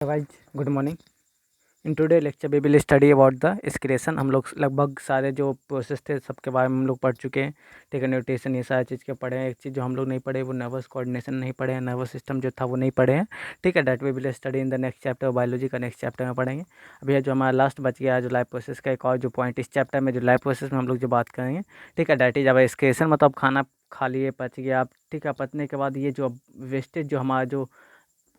Guys good morning. In today lecture we will study about the excretion. हम लोग लगभग सारे जो प्रोसेस थे सबके बारे में हम लोग पढ़ चुके हैं। ठीक है, न्यूट्रिशन ये सारी चीज़ के पढ़े हैं। एक चीज़ जो हम लोग नहीं पढ़े वो नर्वस कोऑर्डिनेशन नहीं पढ़े हैं, नर्वस सिस्टम जो था वो नहीं पढ़े हैं। ठीक है, that we will study in the next chapter. Biology का नेक्स्ट चैप्टर में पढ़ेंगे। अभी ये जो हमारा लास्ट बच गया है जो लाइफ प्रोसेस का एक और जो पॉइंट इस चैप्टर में जो लाइफ प्रोसेस में हम लोग जो बात करेंगे। ठीक है, डैट इज अब एक्सक्रेशन मतलब खाना खा लिए, पच गया आप। ठीक है, पचने के बाद ये जो वेस्टेज जो हमारा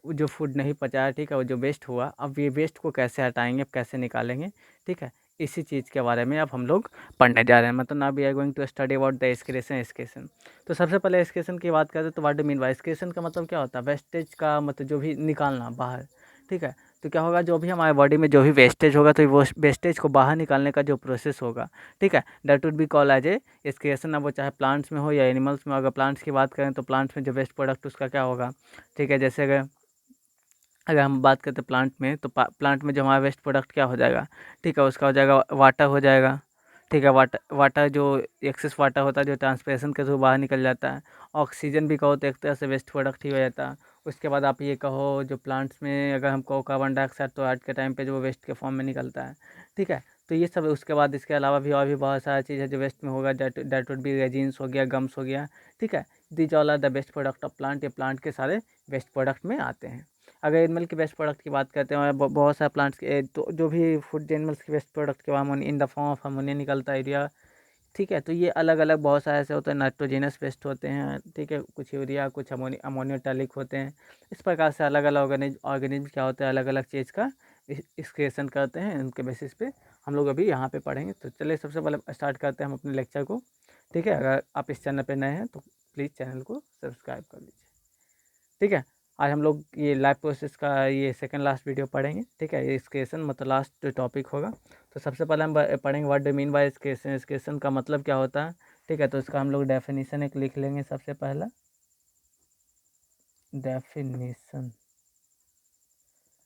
जो फूड नहीं पचाया, ठीक है, वो जो वेस्ट हुआ, अब ये वेस्ट को कैसे हटाएंगे, अब कैसे निकालेंगे। ठीक है, इसी चीज़ के बारे में अब हम लोग पढ़ने जा रहे हैं। मतलब ना we are going to study about the excretion. तो सबसे पहले एक्सक्रेशन की बात करें तो what do mean by excretion का मतलब क्या होता है? वेस्टेज का मतलब जो भी निकालना बाहर। ठीक है, तो क्या होगा, जो भी हमारे बॉडी में जो भी वेस्टेज होगा तो वो वेस्टेज को बाहर निकालने का जो प्रोसेस होगा, ठीक है, that would be call as a excretion. अब वो चाहे प्लांट्स में हो या एनिमल्स में। अगर प्लांट्स की बात करें तो प्लांट्स में जो वेस्ट प्रोडक्ट उसका क्या होगा। ठीक है, जैसे अगर हम बात करते हैं प्लांट में तो प्लांट में जो हमारा वेस्ट प्रोडक्ट क्या हो जाएगा। ठीक है, उसका हो जाएगा वाटर हो जाएगा। ठीक है, वाटर वाटर जो एक्सेस वाटर होता है जो ट्रांसपिरेशन के थ्रू बाहर निकल जाता है। ऑक्सीजन भी कहो तो एक तरह से वेस्ट प्रोडक्ट ही हो जाता है। उसके बाद आप ये कहो जो प्लांट्स में अगर हम कहो कार्बन डाइऑक्साइड तो आज के टाइम पे जो वेस्ट के फॉर्म में निकलता है। ठीक है, तो ये सब उसके बाद इसके अलावा भी और भी बहुत सारी चीज़ है जो वेस्ट में होगा। डेट वुड बी रेजिन्स हो गया, गम्स हो गया। ठीक है, these all are the best product of plant. ये प्लांट के सारे वेस्ट प्रोडक्ट में आते हैं। अगर एनिमल के वेस्ट प्रोडक्ट की बात करते हैं बहुत सारे प्लांट्स के तो जो भी फूड एनिमल्स के वेस्ट प्रोडक्ट के ammonia in the form of ammonia निकलता है यूरिया। ठीक है, तो ये अलग अलग बहुत सारे ऐसे होते हैं, नाइट्रोजेनस वेस्ट होते हैं। ठीक है, कुछ यूरिया कुछ अमोनियोटैलिक होते हैं। इस प्रकार से अलग अलग ऑर्गेनिज्म क्या होते हैं, अलग अलग चीज़ का एक्सक्रेशन करते हैं। उनके बेसिस पे हम लोग अभी यहाँ पे पढ़ेंगे। तो चलिए सबसे पहले स्टार्ट करते हैं हम अपने लेक्चर को। ठीक है, अगर आप इस चैनल पे नए हैं तो प्लीज़ चैनल को सब्सक्राइब कर लीजिए। ठीक है, आज हम लोग ये लाइफ प्रोसेस का ये सेकंड लास्ट वीडियो पढ़ेंगे। ठीक है, ये एक्सक्रेशन मतलब लास्ट जो टॉपिक होगा। तो सबसे पहले हम पढ़ेंगे what do mean by excretion. Excretion का मतलब क्या होता है। ठीक है, तो इसका हम लोग डेफिनेशन एक लिख लेंगे। सबसे पहला डेफिनेशन,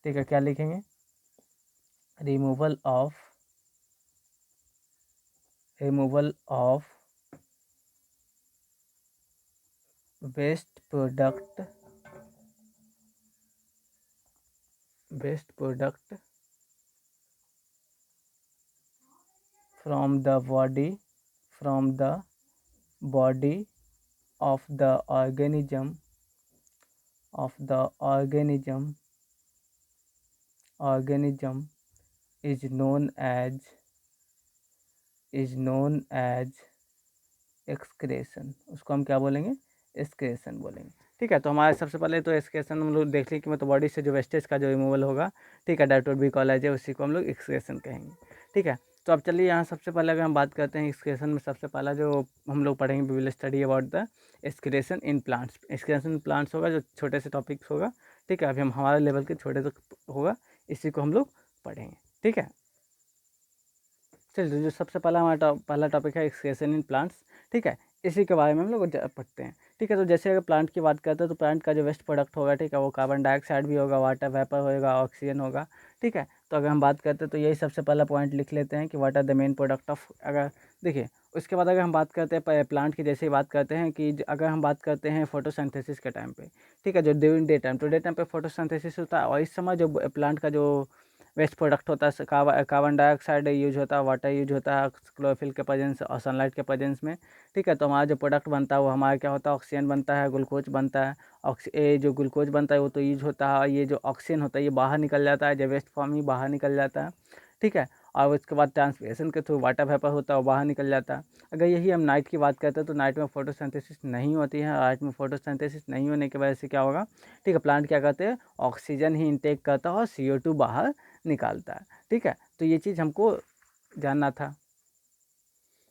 ठीक है, क्या लिखेंगे? Removal of waste product from the body of the organism is known as excretion। उसको हम क्या बोलेंगे? एक्सक्रेशन बोलेंगे। ठीक है, तो हमारे सबसे पहले तो एक्सक्रेशन हम लोग देख लें कि मतलब बॉडी से जो वेस्टेज का जो रिमूवल होगा। ठीक है, that would be called as, उसी को हम लोग एक्सक्रेशन कहेंगे। ठीक है, तो अब चलिए यहाँ सबसे पहले अगर हम बात करते हैं एक्सक्रेशन में, सबसे पहला जो हम लोग पढ़ेंगे we will study about the excretion in plants. Excretion in plants होगा जो छोटे से टॉपिक्स होगा। ठीक है, अभी हम हमारे लेवल के छोटे तक होगा, इसी को हम लोग पढ़ेंगे। ठीक है, चलिए जो सबसे पहला हमारा पहला टॉपिक है एक्सक्रेशन इन प्लांट्स। ठीक है, इसी के बारे में हम लोग पढ़ते हैं। ठीक है, तो जैसे अगर प्लांट की बात करते हैं तो प्लांट का जो वेस्ट प्रोडक्ट होगा, ठीक है, वो कार्बन डाइऑक्साइड भी होगा, वाटर वेपर होगा, ऑक्सीजन होगा। ठीक है, तो अगर हम बात करते हैं तो यही सबसे पहला पॉइंट लिख लेते हैं कि what are the main product of. अगर देखिए उसके बाद अगर हम बात करते हैं प्लांट की, जैसे ही बात करते हैं कि अगर हम बात करते हैं फोटोसिंथेसिस के टाइम पे। ठीक है, जो ड्यूरिंग डे टाइम पे फोटोसिंथेसिस होता है और इस समय जो प्लांट का जो वेस्ट प्रोडक्ट होता है कार्बन डाइऑक्साइड यूज होता है, वाटर यूज होता है क्लोरोफिल के प्रेजेंस और सनलाइट के प्रेजेंस में। ठीक है, तो हमारा जो प्रोडक्ट बनता है वो हमारा क्या होता है, ऑक्सीजन बनता है, ग्लूकोज बनता है। ये जो ग्लूकोज बनता है वो तो यूज होता है, ये जो ऑक्सीजन होता है ये बाहर निकल जाता है, जब वेस्ट फॉर्म ही बाहर निकल जाता है। ठीक है, और उसके बाद ट्रांसपिरेशन के थ्रू वाटर वेपर होता है वो बाहर निकल जाता है। अगर यही हम नाइट की बात करते हैं तो नाइट में फोटोसिंथेसिस नहीं होती है। नाइट में फोटोसिंथेसिस नहीं होने की वजह से क्या होगा, ठीक है, प्लांट क्या करते हैं, ऑक्सीजन ही इनटेक करता है और CO2 बाहर निकालता है। ठीक है, तो ये चीज़ हमको जानना था।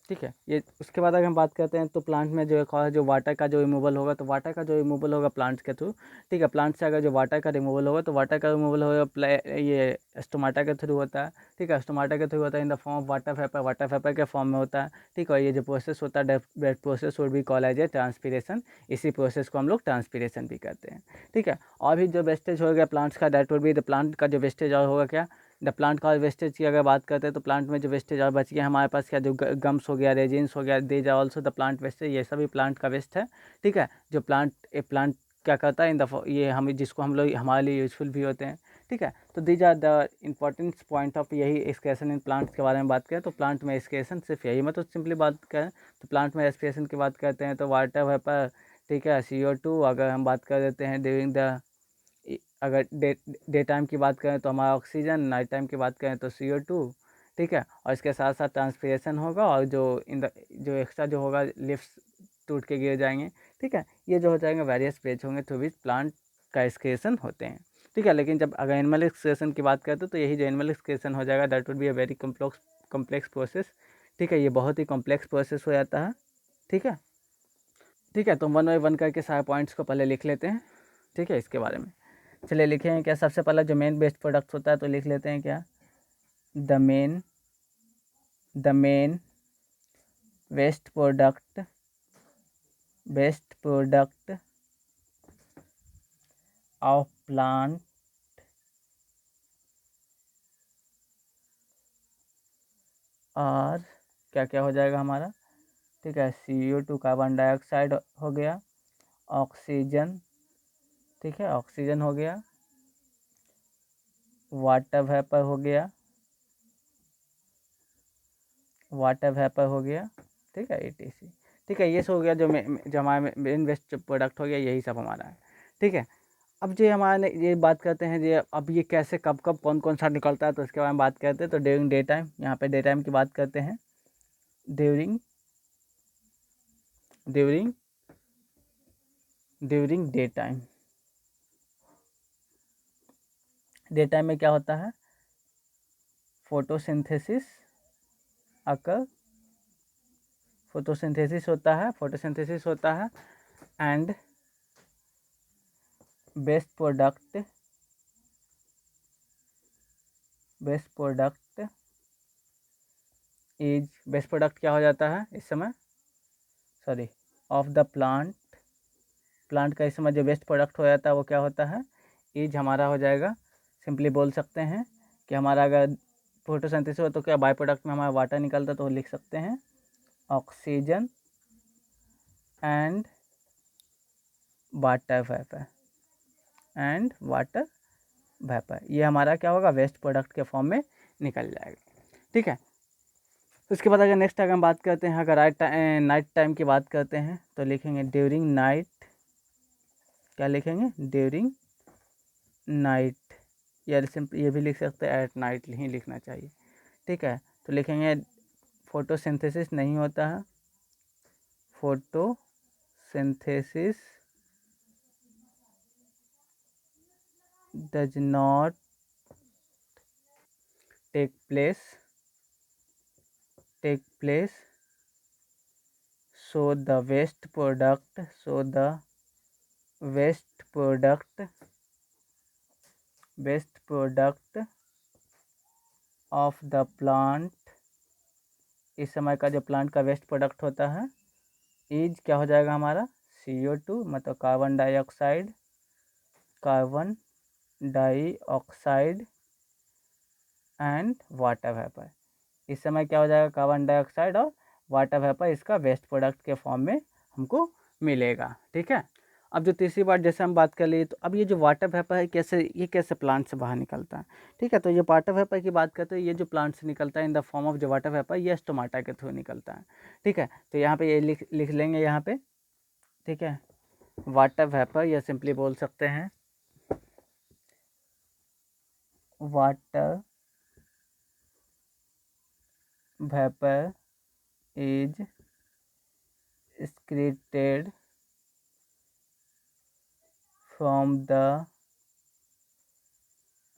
ठीक है, ये उसके बाद अगर हम बात करते हैं तो प्लांट में जो एक और जो वाटर का जो रिमूवल होगा, तो वाटर का जो रिमूवल होगा प्लांट्स के थ्रू। ठीक है, प्लांट से अगर जो वाटर का रिमूवल होगा तो वाटर का रिमूवल होगा ये स्टोमाटा के थ्रू होता है। ठीक है, स्टोमाटा के थ्रू होता है इन the form of water vapour के फॉर्म में होता है। ठीक है, ये जो प्रोसेस होता है that process would be called as a transpiration. इसी प्रोसेस को हम लोग ट्रांसपीरेशन भी कहते हैं। ठीक है, और भी जो वेस्टेज हो गया प्लांट्स का, that would be the plant का जो वेस्टेज और होगा क्या, द प्लांट का वेस्टेज की अगर बात करते हैं तो प्लांट में जो वेस्टेज और बच गया हमारे पास क्या, जो गम्स हो गया, रेजिन्स हो गया, these are also the plant wastage. ये सभी प्लांट का वेस्ट है। ठीक है, जो प्लांट क्या करता है इन द ये हम जिसको हम लोग हमारे लिए यूजफुल भी होते हैं। ठीक है। तो these are the important point of यही एक्सक्रेशन इन प्लांट्स के बारे में बात करें तो प्लांट में एक्सक्रेशन सिर्फ यही, मतलब सिंपली बात करें तो प्लांट में एक्सक्रेशन की बात करते हैं तो वाटर वेपर, ठीक है, CO2। अगर हम बात कर देते हैं ड्यूरिंग द, अगर डे टाइम की बात करें तो हमारा ऑक्सीजन, नाइट टाइम की बात करें तो CO2, ठीक है। और इसके साथ साथ ट्रांसपीरेशन होगा और जो जो एक्स्ट्रा जो होगा लिफ्ट टूट के गिर जाएंगे, ठीक है। ये जो हो जाएंगे वेरियस पेज होंगे थ्रू विच प्लांट का एक्सक्रेशन होते हैं, ठीक है। लेकिन जब अगर एनिमल एक्सक्रेशन की बात करते तो यही जो एनिमल एक्सक्रेशन हो जाएगा that would be a very complex process, ठीक है। ये बहुत ही कॉम्प्लेक्स प्रोसेस हो जाता है, ठीक है। ठीक है, तो वन बाई वन करके सारे पॉइंट्स को पहले लिख लेते हैं, ठीक है, इसके बारे में। चलिए लिखें क्या, सबसे पहला जो मेन बेस्ट प्रोडक्ट होता है तो लिख लेते हैं क्या, the main waste product of plant और क्या क्या हो जाएगा हमारा, ठीक है। CO2 कार्बन डाइऑक्साइड हो गया, ऑक्सीजन, ठीक है, ऑक्सीजन हो गया, वाटर वेपर हो गया, ठीक है, ETC, ठीक है। ये सब हो गया जो हमारा मेन वेस्ट प्रोडक्ट हो गया, यही सब हमारा है, ठीक है। अब जो हमारे ये बात करते हैं ये, अब ये कैसे कब कब कौन कौन सा निकलता है तो इसके बारे में बात करते हैं। तो ड्यूरिंग डे टाइम, यहाँ पे डे टाइम की बात करते हैं, during day time, day time में क्या होता है, फोटोसिंथेसिस अकर, फोटोसिंथेसिस होता है and best product is, best product क्या हो जाता है इस समय, सॉरी, ऑफ द प्लांट का इस समय जो बेस्ट प्रोडक्ट हो जाता है वो क्या होता है, इज हमारा हो जाएगा, सिंपली बोल सकते हैं कि हमारा अगर फोटोसिंथेसिस हो तो क्या बाय प्रोडक्ट में हमारा वाटर निकलता तो लिख सकते हैं ऑक्सीजन एंड वाटर वेपर, ये हमारा क्या होगा, वेस्ट प्रोडक्ट के फॉर्म में निकल जाएगा, ठीक है। उसके बाद अगर नेक्स्ट अगर हम बात करते हैं, अगर नाइट टाइम की बात करते हैं तो लिखेंगे ड्यूरिंग नाइट, क्या लिखेंगे, ड्यूरिंग नाइट, या सिंपल ये भी लिख सकते हैं एट नाइट ही लिखना चाहिए, ठीक है। तो लिखेंगे फोटोसिंथेसिस नहीं होता है, photosynthesis does not take place so the waste product of the plant, इस समय का जो प्लांट का वेस्ट प्रोडक्ट होता है इज क्या हो जाएगा हमारा, CO2 मतलब carbon dioxide and water vapour, इस समय क्या हो जाएगा, कार्बन डाइऑक्साइड और वाटर वेपर इसका वेस्ट प्रोडक्ट के फॉर्म में हमको मिलेगा, ठीक है। अब जो तीसरी बात जैसे हम बात कर लिए, तो अब ये जो वाटर वेपर है ये कैसे प्लांट से बाहर निकलता है, ठीक है। तो ये वाटर वेपर की बात करते हैं, ये जो प्लांट से निकलता है इन द फॉर्म ऑफ जो वाटर वेपर, ये स्टोमाटा के थ्रू निकलता है, ठीक है। तो यहाँ पे ये लिख लेंगे यहाँ पे, ठीक है, वाटर वेपर, या सिंपली बोल सकते हैं water vapour is excreted from the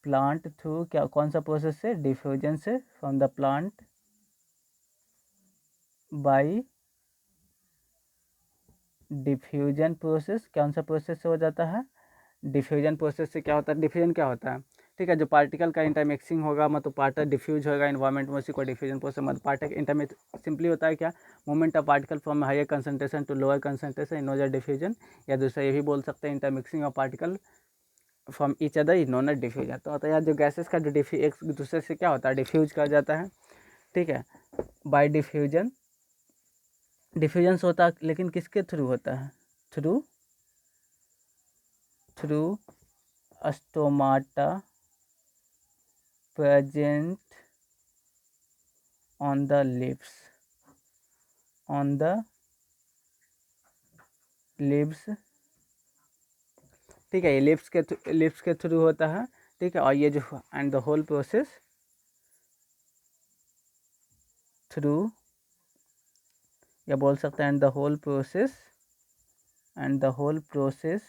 plant through, क्या कौन सा प्रोसेस से, डिफ्यूजन से, from the plant by diffusion process, कौन सा प्रोसेस से हो जाता है, डिफ्यूजन प्रोसेस से क्या होता है, डिफ्यूजन क्या होता है, ठीक है। जो पार्टिकल का इंटरमिक्सिंग होगा मतलब पार्टिकल डिफ्यूज होगा इन्वायरमेंट में, उसी को डिफ्यूजन प्रोसेस, मतलब पार्टिकल इंटरमिक्स सिंपली होता है क्या, movement of particle from higher concentration to lower concentration in known diffusion, या दूसरा ये भी बोल सकते हैं intermixing of particle from each other in non diffusion. तो होता है यार जो गैसेस का जो एक दूसरे से क्या होता है, डिफ्यूज कर जाता है, ठीक है, बाय डिफ्यूजन, डिफ्यूजन होता है लेकिन किसके थ्रू होता है, through stomata present on the leaves, on the leaves, ठीक है, ये लिप्स के थ्रू होता है, ठीक है, और ये जो and the whole process through, या बोल सकते हैं and the whole process, and the whole process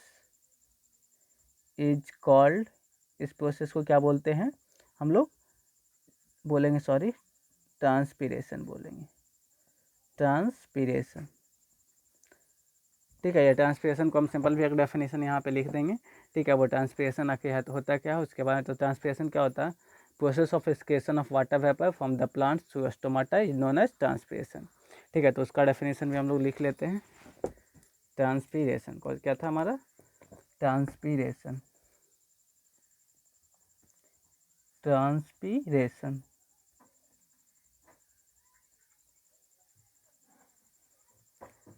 is called, इस प्रोसेस को क्या बोलते हैं हम लोग, बोलेंगे सॉरी, ट्रांसपीरेशन बोलेंगे, ट्रांसपीरेशन, ठीक है। ये ट्रांसपीरेशन को हम सिंपल भी एक डेफिनेशन यहाँ पे लिख देंगे, ठीक है। वो ट्रांसपीरेशन आके होता क्या है उसके बारे में, तो ट्रांसपीरेशन क्या होता है, process of excretion of water vapour from the plant through stomata is known as transpiration, ठीक है। तो उसका डेफिनेशन भी हम लोग लिख लेते हैं। ट्रांसपीरेशन को क्या था हमारा, ट्रांसपीरेशन, ट्रांसपीरेशन,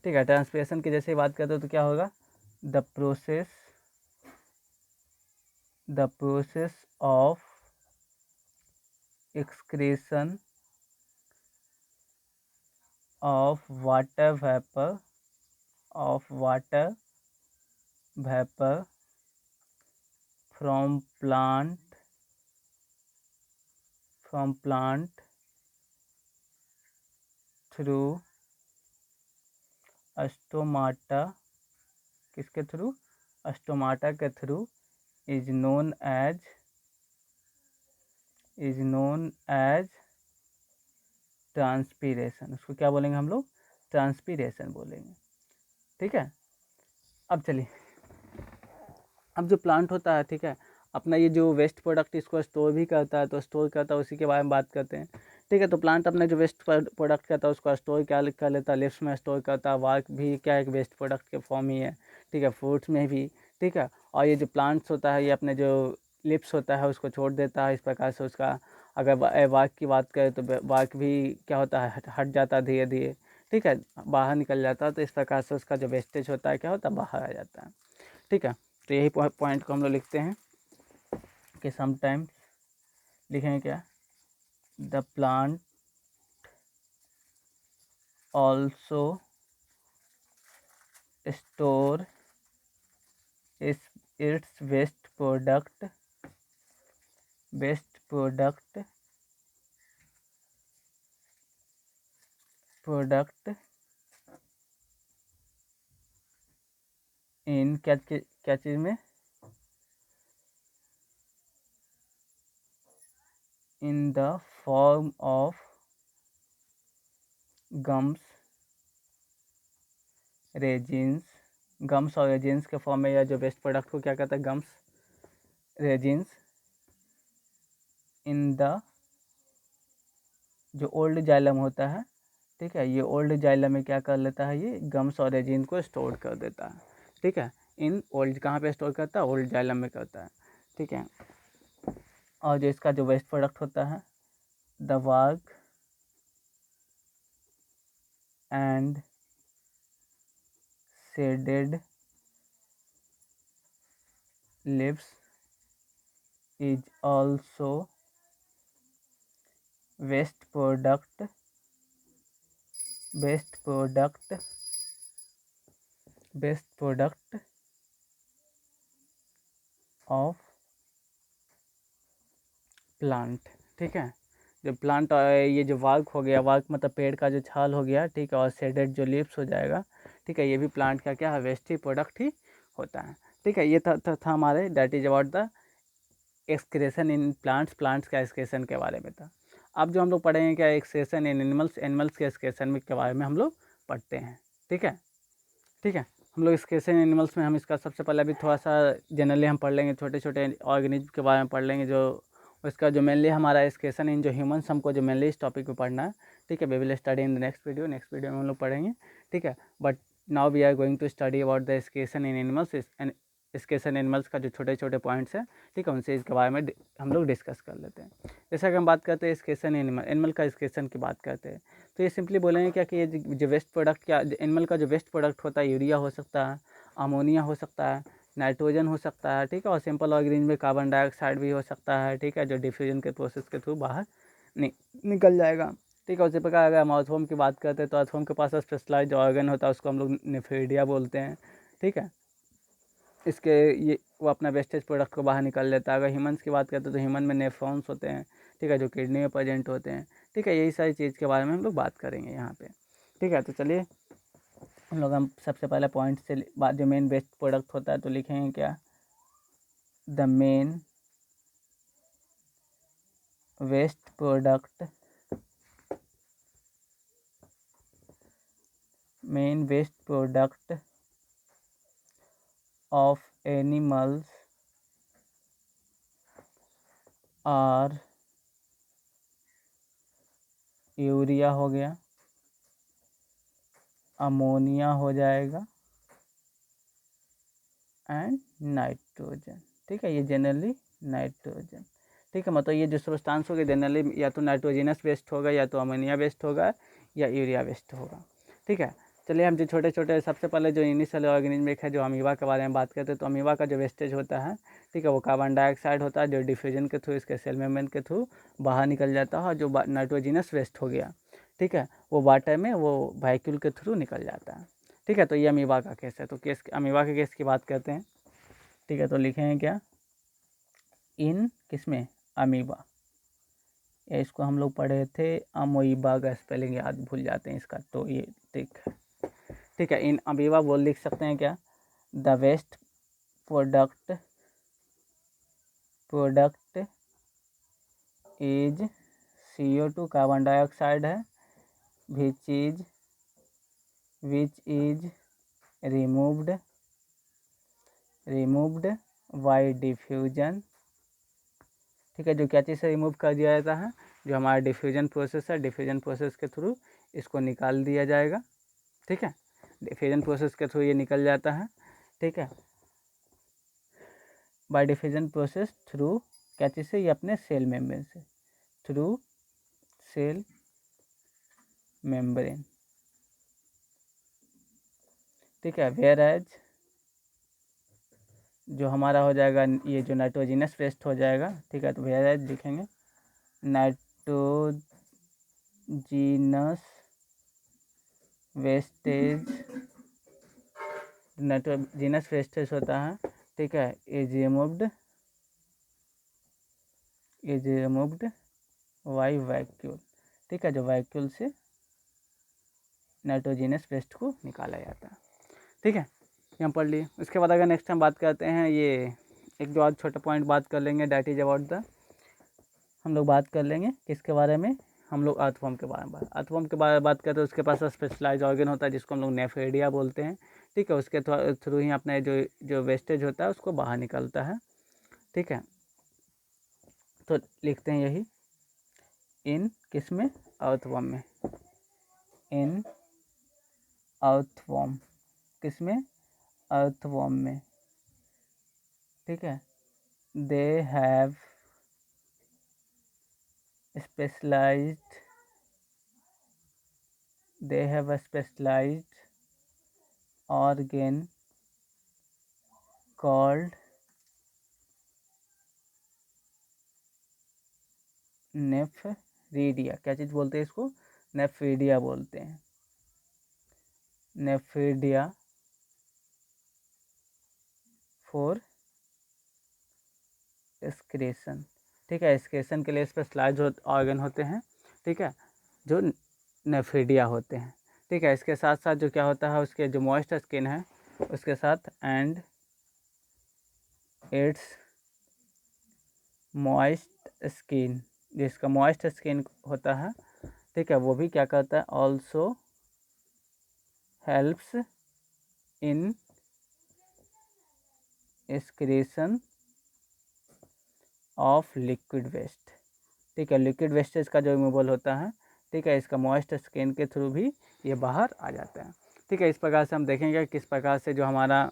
ठीक है। ट्रांसपीरेशन की जैसे बात करते हो तो क्या होगा, the process of excretion of water vapor from plant through stomata, किसके थ्रू, स्टोमाटा के through, is known as transpiration, उसको क्या बोलेंगे हम लोग, ट्रांसपीरेशन बोलेंगे, ठीक है। अब चलिए, अब जो प्लांट होता है, ठीक है, अपना ये जो वेस्ट प्रोडक्ट इसको स्टोर भी करता है, तो स्टोर करता है उसी के बारे में बात करते हैं, ठीक है। तो प्लांट अपने जो वेस्ट प्रोडक्ट करता है उसको स्टोर क्या कर लेता है, लिप्स में स्टोर करता है, वार्क भी क्या एक वेस्ट प्रोडक्ट के फॉर्म ही है, ठीक है, फ्रूट्स में भी, ठीक है। और ये जो प्लांट्स होता है ये अपने जो लिप्स होता है उसको छोड़ देता है, इस प्रकार से उसका, अगर वार्क की बात करें तो वार्क भी क्या होता है, हट जाता है धीरे धीरे, ठीक है, बाहर निकल जाता है, तो इस प्रकार से उसका जो वेस्टेज होता है क्या होता है, बाहर आ जाता है, ठीक है। तो यही पॉइंट को हम लोग लिखते हैं कि समटाइम्स लिखेंगे क्या, the plant also store its waste product in क्या चीज़ में, in the form of gums, resins, gums और रेजिन्स के फॉर्म में, या जो वेस्ट प्रोडक्ट को क्या कहता है, गम्स, रेजिन्स, इन द, जो ओल्ड जाइलम होता है, ठीक है, ये ओल्ड जाइलम में क्या कर लेता है, ये गम्स और रेजिन को स्टोर कर देता है, ठीक है। इन ओल्ड कहाँ पे स्टोर करता है, ओल्ड जाइलम में करता है, ठीक है। और जो इसका जो वेस्ट प्रोडक्ट होता है, the bark and shedded leaves is also waste product of plant, ठीक है। जो प्लांट, ये जो वार्क हो गया, वार्क मतलब पेड़ का जो छाल हो गया, ठीक है, और शेडेड जो लीव्स हो जाएगा, ठीक है, ये भी प्लांट का क्या है, वेस्ट ही प्रोडक्ट ही होता है, ठीक है। ये था हमारे, that is about the excretion in plants का एक्सक्रेशन के बारे में था। अब जो हम लोग पढ़ेंगे क्या, एक्सक्रेशन इन एनिमल्स के एक्सक्रेशन में के बारे में हम लोग पढ़ते हैं, ठीक है, ठीक है। हम लोग एक्सक्रेशन एनिमल्स में हम इसका सबसे पहले अभी थोड़ा सा जनरली हम पढ़ लेंगे, छोटे छोटे ऑर्गेनिज्म के बारे में पढ़ लेंगे, जो उसका जो मेनली हमारा एक्सक्रेशन इन जो ह्यूमंस हमको जो मेनली इस टॉपिक पे पढ़ना है, ठीक है। We will study in the next video में हम लोग पढ़ेंगे, ठीक है। But now we are going to study about the excretion in animals, and excretion animals का जो छोटे छोटे पॉइंट्स हैं, ठीक है, उनसे इसके बारे में हम लोग डिस्कस कर लेते हैं। जैसा कि हम बात करते हैं एक्सक्रेशन एनिमल का एक्सक्रेशन की बात करते हैं, तो ये सिंपली बोलेंगे क्या कि ये जो वेस्ट प्रोडक्ट, क्या एनिमल का जो वेस्ट प्रोडक्ट होता है, यूरिया हो सकता है, अमोनिया हो सकता है, नाइट्रोजन हो सकता है, ठीक है, और सिंपल ऑर्गेनिज्म में कार्बन डाइऑक्साइड भी हो सकता है, ठीक है, जो डिफ्यूजन के प्रोसेस के थ्रू बाहर निकल जाएगा, ठीक है। उसी प्रकार अगर हम अर्थवॉर्म की बात करते हैं तो अर्थवॉर्म के पास स्पेशलाइज्ड ऑर्गन होता है, उसको हम लोग नेफेडिया बोलते हैं, ठीक है। इसके ये वो अपना वेस्टेज प्रोडक्ट को बाहर निकाल लेता है। अगर ह्यूमन्स की बात करते हैं तो ह्यूमन में नेफ्रॉन्स होते हैं, ठीक है, जो किडनी में प्रेजेंट होते हैं, ठीक है। यही सारी चीज़ के बारे में हम लोग बात करेंगे यहाँ पे, ठीक है। तो चलिए हम सबसे पहले पॉइंट से बात, जो मेन वेस्ट प्रोडक्ट होता है तो लिखेंगे क्या, the main waste product, main waste product of animals are urea हो गया, अमोनिया हो जाएगा एंड नाइट्रोजन, ठीक है। ये जनरली नाइट्रोजन, ठीक है, मतलब ये जो सब्सटेंस होगा जनरली या तो नाइट्रोजनस वेस्ट होगा, या तो अमोनिया वेस्ट होगा, या यूरिया वेस्ट होगा, ठीक है। चलिए हम जो छोटे छोटे सबसे पहले जो इनिशियल ऑर्गेनिज्म एक है जो अमीबा के बारे में बात करते हैं, तो अमीबा का जो वेस्टेज होता है, ठीक है, वो कार्बन डाइऑक्साइड होता है जो डिफ्यूजन के थ्रू इसके सेल मेम्ब्रेन के थ्रू बाहर निकल जाता है, और जो नाइट्रोजनस वेस्ट हो गया, ठीक है, वो वाटर में वो वैक्यूल के थ्रू निकल जाता है, ठीक है। तो ये अमीबा का केस है। तो केस अमीबा के केस की बात करते हैं, ठीक है। तो लिखेंगे क्या, इन किसमें, अमीबा, या इसको हम लोग पढ़े थे अमोइबा का स्पेलिंग याद भूल जाते हैं इसका, तो ये ठीक है। इन अमीबा बोल लिख सकते हैं क्या, the waste product is CO2 carbon dioxide है, which is removed by diffusion, ठीक है। जो क्या चीज़ से रिमूव कर दिया जाता है, जो हमारा डिफ्यूजन प्रोसेस है, डिफ्यूजन प्रोसेस के थ्रू इसको निकाल दिया जाएगा, ठीक है। डिफ्यूजन प्रोसेस के थ्रू ये निकल जाता है, ठीक है, बाय डिफ्यूजन प्रोसेस थ्रू क्या चीज़ से, ये अपने सेल मेम्ब्रेन से, थ्रू सेल मेम्ब्रेन, ठीक है। वेयर एज जो हमारा हो जाएगा ये जो नाइट्रोजनस वेस्ट हो जाएगा, ठीक है। तो वेयर एज लिखेंगे नाइट्रोजीनस वेस्टेज होता है, ठीक है, इज रिमूव्ड बाय वैक्यूल, ठीक है, जो वैक्यूल से नाइट्रोजनस वेस्ट को निकाला जाता है, ठीक है। यहाँ पढ़ लिए। उसके बाद अगर नेक्स्ट हम बात करते हैं, ये एक जो आज छोटा पॉइंट बात कर लेंगे, डैट इज अबाउट द, हम लोग बात कर लेंगे किसके बारे में, हम लोग अर्थवॉर्म के बारे में अर्थवॉर्म के बारे में बात करते हैं। उसके पास स्पेशलाइज ऑर्गन होता है जिसको हम लोग नेफेडिया बोलते हैं, ठीक है। उसके थ्रू ही अपने जो वेस्टेज होता है उसको बाहर निकलता है, ठीक है। तो लिखते हैं यही, इन किस में, अर्थवॉर्म में, इन अर्थवॉर्म, किस में, अर्थवॉर्म में, ठीक है। They have a specialized organ called nephridia, क्या चीज़ बोलते हैं इसको, नेफ्रीडिया बोलते हैं, नेफ्रीडिया फॉर एक्सक्रीशन, ठीक है। एक्सक्रीशन के लिए स्पेशलाइज ऑर्गन होते हैं, ठीक है, जो नेफ्रीडिया होते हैं, ठीक है। इसके साथ साथ जो क्या होता है, उसके जो मॉइस्ट स्किन है उसके साथ, एंड इट्स मॉइस्ट स्किन, जिसका मॉइस्ट स्किन होता है, ठीक है, वो भी क्या करता है, also helps in excretion of liquid waste, ठीक है। लिक्विड वेस्टेज का जो रिमूवल होता है, ठीक है, इसका मॉइस्ट स्किन के थ्रू भी ये बाहर आ जाता है, ठीक है। इस प्रकार से हम देखेंगे किस प्रकार से जो हमारा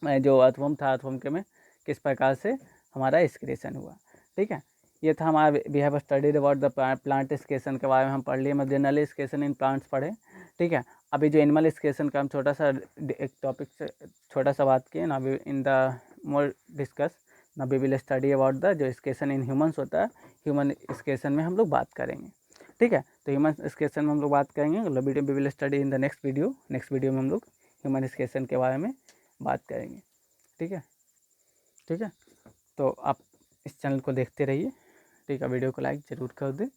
जो अर्थवॉर्म था, अर्थवॉर्म के में किस प्रकार से हमारा एक्सक्रीशन हुआ, ठीक है। ये था हमारा we have studied about the plant succession के बारे में हम पढ़ लिए, मतलब जनरली स्केशन इन प्लांट्स पढ़े, ठीक है। अभी जो एनिमल स्केशन का हम छोटा सा एक टॉपिक से छोटा सा बात किए ना, इन द मोर डिस्कस ना we will study about the जो स्केशन इन ह्यूमन्स होता है, ह्यूमन स्केशन में हम लोग बात करेंगे, ठीक है। तो ह्यूमन स्केशन में हम लोग बात करेंगे, video we will study in the next video में हम लोग ह्यूमन स्केशन के बारे में बात करेंगे, ठीक है, ठीक है। तो आप इस चैनल को देखते रहिए, ठीक है, वीडियो को लाइक ज़रूर कर दें,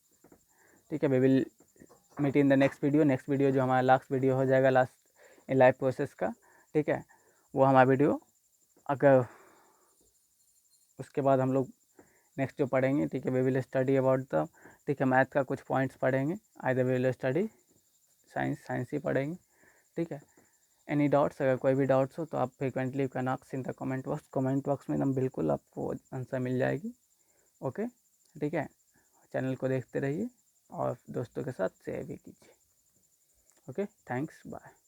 ठीक है। We will meet in the next video जो हमारा लास्ट वीडियो हो जाएगा, लास्ट इन लाइफ प्रोसेस का, ठीक है। वो हमारा वीडियो अगर उसके बाद हम लोग नेक्स्ट जो पढ़ेंगे, ठीक है, we will study about the, ठीक है, मैथ का कुछ पॉइंट्स पढ़ेंगे, either we will study science ही पढ़ेंगे, ठीक है। एनी डाउट्स, अगर कोई भी डाउट्स हो तो आप frequently can ask in the comment box में, एकदम बिल्कुल आपको आंसर मिल जाएगी, ओके, ठीक है। चैनल को देखते रहिए और दोस्तों के साथ शेयर भी कीजिए, ओके, थैंक्स, बाय।